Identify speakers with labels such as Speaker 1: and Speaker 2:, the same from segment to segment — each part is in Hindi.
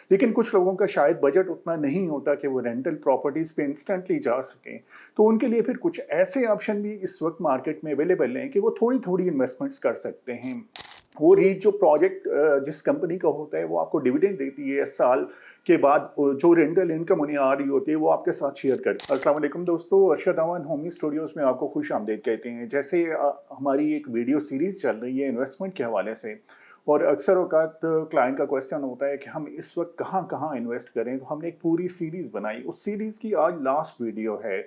Speaker 1: लेकिन कुछ लोगों का शायद बजट उतना नहीं होता कि वो रेंटल प्रॉपर्टीज़ पे इंस्टेंटली जा सकें। तो उनके लिए फिर कुछ ऐसे ऑप्शन भी इस वक्त मार्केट में अवेलेबल हैं कि वो थोड़ी-थोड़ी इन्वेस्टमेंट्स कर सकते हैं। वो रीट जो प्रोजेक्ट जिस कंपनी का होता है वो आपको डिविडेंड देती है साल के बाद, जो रेंटल इनकम उन्हें आ रही होती है वो आपके साथ शेयर करती है। अस्सलाम वालेकुम दोस्तों, अरशद अमान होमी स्टूडियोज़ में आपको खुश आमदीद कहते हैं। जैसे हमारी एक वीडियो सीरीज़ चल रही है इन्वेस्टमेंट के हवाले से, और अक्सर औकात क्लाइंट का क्वेश्चन होता है कि हम इस वक्त कहाँ कहाँ इन्वेस्ट करें, तो हमने एक पूरी सीरीज़ बनाई। उस सीरीज़ की आज लास्ट वीडियो है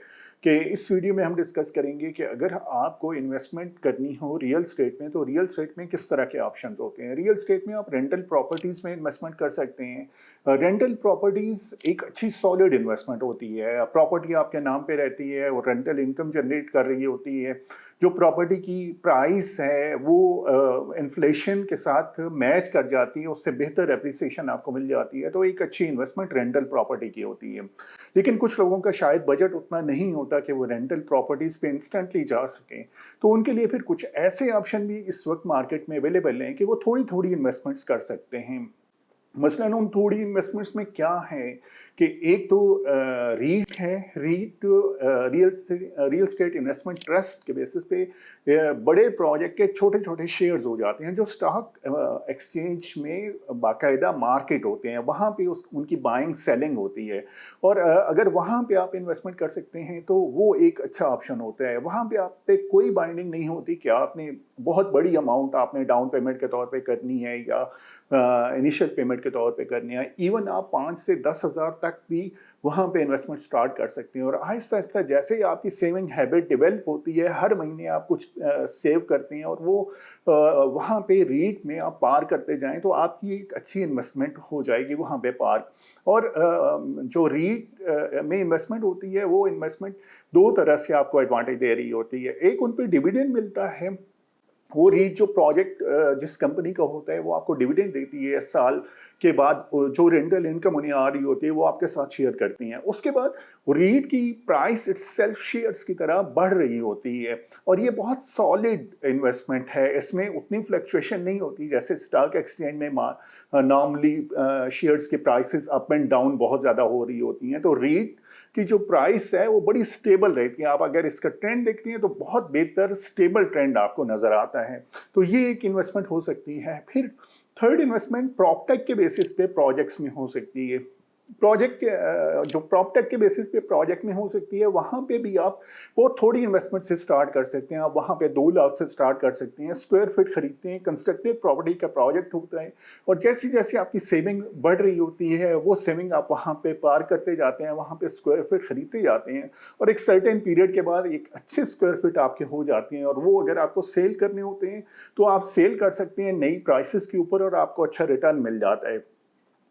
Speaker 1: कि इस वीडियो में हम डिस्कस करेंगे कि अगर आपको इन्वेस्टमेंट करनी हो रियल स्टेट में, तो रियल स्टेट में किस तरह के ऑप्शंस होते हैं। रियल स्टेट में आप रेंटल प्रॉपर्टीज़ में इन्वेस्टमेंट कर सकते हैं। रेंटल प्रॉपर्टीज़ एक अच्छी सॉलिड इन्वेस्टमेंट होती है। प्रॉपर्टी आपके नाम पे रहती है और रेंटल इनकम जनरेट कर रही होती है। जो प्रॉपर्टी की प्राइस है वो इन्फ्लेशन के साथ मैच कर जाती है, उससे बेहतर एप्रिसिएशन आपको मिल जाती है। तो एक अच्छी इन्वेस्टमेंट रेंटल प्रॉपर्टी की होती है। लेकिन कुछ लोगों का शायद बजट उतना नहीं होता कि वो रेंटल प्रॉपर्टीज़ पे इंस्टेंटली जा सकें। तो उनके लिए फिर कुछ ऐसे ऑप्शन भी इस वक्त मार्केट में अवेलेबल हैं कि वो थोड़ी-थोड़ी इन्वेस्टमेंट्स कर सकते हैं। मसलन उन थोड़ी इन्वेस्टमेंट्स में क्या है कि एक तो रीट है। REIT real estate investment trust के बेसिस पे बड़े प्रोजेक्ट के छोटे छोटे शेयर्स हो जाते हैं जो स्टॉक एक्सचेंज में बाकायदा मार्केट होते हैं, वहाँ पे उस उनकी बाइंग सेलिंग होती है। और अगर वहाँ पे आप इन्वेस्टमेंट कर सकते हैं तो वो एक अच्छा ऑप्शन होता है। वहाँ पे आप पे कोई बाइंडिंग नहीं होती कि आपने बहुत बड़ी अमाउंट आपने डाउन पेमेंट के तौर पे करनी है या इनिशियल पेमेंट के तौर पे करनी है। इवन आप 5 से 10,000 तक भी वहाँ पे इन्वेस्टमेंट स्टार्ट कर सकते हैं। और आहिस्ता आहिस्ता जैसे ही आपकी सेविंग हैबिट डेवलप होती है, हर महीने आप कुछ सेव करते हैं और वो वहाँ पे रीट में आप पार करते जाएं, तो आपकी एक अच्छी इन्वेस्टमेंट हो जाएगी वहाँ पे पार। और जो रीट में इन्वेस्टमेंट होती है वो इन्वेस्टमेंट दो तरह से आपको एडवांटेज दे रही होती है। एक, उन पे डिविडेंड मिलता है। वो रीट जो प्रोजेक्ट जिस कंपनी का होता है वो आपको डिविडेंड देती है साल के बाद, जो रेंटल इनकम उन्हें आ रही होती है वो आपके साथ शेयर करती हैं। उसके बाद रीट की प्राइस इटसेल्फ शेयर्स की तरह बढ़ रही होती है। और ये बहुत सॉलिड इन्वेस्टमेंट है, इसमें उतनी फ्लक्चुएशन नहीं होती जैसे स्टॉक एक्सचेंज में नॉर्मली शेयर्स के प्राइसेस अप एंड डाउन बहुत ज़्यादा हो रही होती हैं। तो रीट की जो प्राइस है वो बड़ी स्टेबल रहती है। आप अगर इसका ट्रेंड देखती हैं तो बहुत बेहतर स्टेबल ट्रेंड आपको नजर आता है। तो ये एक इन्वेस्टमेंट हो सकती है। फिर थर्ड इन्वेस्टमेंट प्रॉपटेक के बेसिस पे प्रोजेक्ट्स में हो सकती है। प्रोजेक्ट के जो प्रॉपटेक के बेसिस पे प्रोजेक्ट में हो सकती है, वहाँ पे भी आप वो थोड़ी इन्वेस्टमेंट से स्टार्ट कर सकते हैं। आप वहाँ पे 2 लाख से स्टार्ट कर सकते हैं। स्क्वायर फीट खरीदते हैं, कंस्ट्रक्टेड प्रॉपर्टी का प्रोजेक्ट होता है, और जैसी जैसी आपकी सेविंग बढ़ रही होती है वो सेविंग आप वहाँ पे पार करते जाते हैं, वहाँ पे स्क्वायर फीट खरीदते जाते हैं, और एक सर्टेन पीरियड के बाद एक अच्छे स्क्वायर फीट आपके हो जाते हैं। और वो अगर आपको सेल करने होते हैं तो आप सेल कर सकते हैं नई प्राइसेस के ऊपर, और आपको अच्छा रिटर्न मिल जाता है।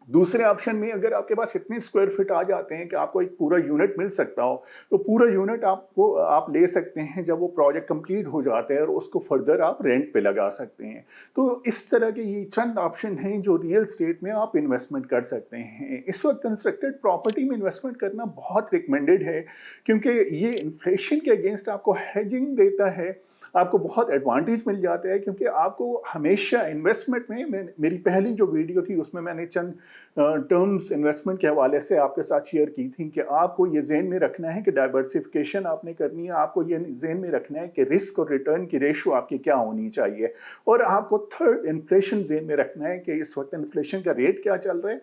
Speaker 1: दूसरे ऑप्शन में अगर आपके पास इतने स्क्वायर फीट आ जाते हैं कि आपको एक पूरा यूनिट मिल सकता हो, तो पूरा यूनिट आप ले सकते हैं जब वो प्रोजेक्ट कंप्लीट हो जाता है, और उसको फर्दर आप रेंट पे लगा सकते हैं। तो इस तरह के ये चंद ऑप्शन हैं जो रियल स्टेट में आप इन्वेस्टमेंट कर सकते हैं। इस वक्त कंस्ट्रक्टेड प्रॉपर्टी में इन्वेस्टमेंट करना बहुत रिकमेंडेड है, क्योंकि ये इन्फ्लेशन के अगेंस्ट आपको हेजिंग देता है, आपको बहुत एडवांटेज मिल जाता है। क्योंकि आपको हमेशा इन्वेस्टमेंट में मेरी पहली जो वीडियो थी उसमें मैंने चंद टर्म्स इन्वेस्टमेंट के हवाले से आपके साथ शेयर की थी कि आपको ये ज़हन में रखना है कि डाइवर्सिफिकेशन आपने करनी है। आपको ये ज़हन में रखना है कि रिस्क और रिटर्न की रेशो आपकी क्या होनी चाहिए। और आपको थर्ड, इन्फ्लेशन ज़हन में रखना है कि इस वक्त इन्फ्लेशन का रेट क्या चल रहा है,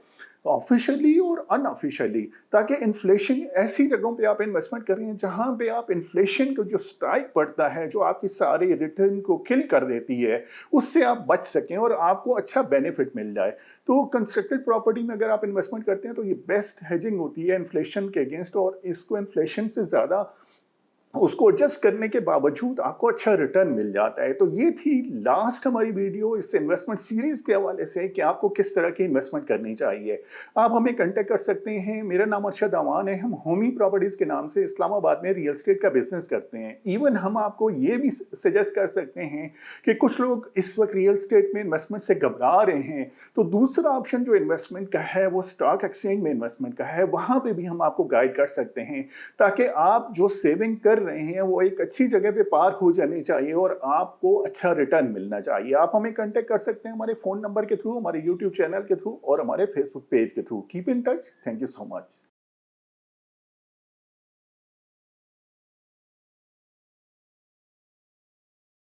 Speaker 1: ऑफिशियली और अनऑफिशियली, ताकि इन्फ्लेशन ऐसी जगहों पे आप इन्वेस्टमेंट करें जहां पे आप इन्फ्लेशन को जो स्ट्राइक पड़ता है, जो आपकी सारे रिटर्न को किल कर देती है, उससे आप बच सकें और आपको अच्छा बेनिफिट मिल जाए। तो कंस्ट्रक्टेड प्रॉपर्टी में अगर आप इन्वेस्टमेंट करते हैं तो ये बेस्ट हेजिंग होती है इन्फ्लेशन के अगेंस्ट, और इसको इन्फ्लेशन से ज़्यादा उसको एडजस्ट करने के बावजूद आपको अच्छा रिटर्न मिल जाता है। तो ये थी लास्ट हमारी वीडियो इस इन्वेस्टमेंट सीरीज के हवाले से कि आपको किस तरह की इन्वेस्टमेंट करनी चाहिए। आप हमें कांटेक्ट कर सकते हैं। मेरा नाम अरशद अमान है। हम होमी प्रॉपर्टीज के नाम से इस्लामाबाद में रियल एस्टेट का बिजनेस करते हैं। इवन हम आपको ये भी सजेस्ट कर सकते हैं कि कुछ लोग इस वक्त रियल एस्टेट में इन्वेस्टमेंट से घबरा रहे हैं, तो दूसरा ऑप्शन जो इन्वेस्टमेंट का है वो स्टॉक एक्सचेंज में इन्वेस्टमेंट का है। वहाँ पर भी हम आपको गाइड कर सकते हैं, ताकि आप जो सेविंग कर कर रहे हैं वो एक अच्छी जगह पे पार्क हो जानी चाहिए और आपको अच्छा रिटर्न मिलना चाहिए। आप हमें कांटेक्ट कर सकते हैं हमारे फ़ोन नंबर के थ्रू, हमारे यूट्यूब चैनल के थ्रू और हमारे फेसबुक पेज के through. Keep in touch. Thank you so much.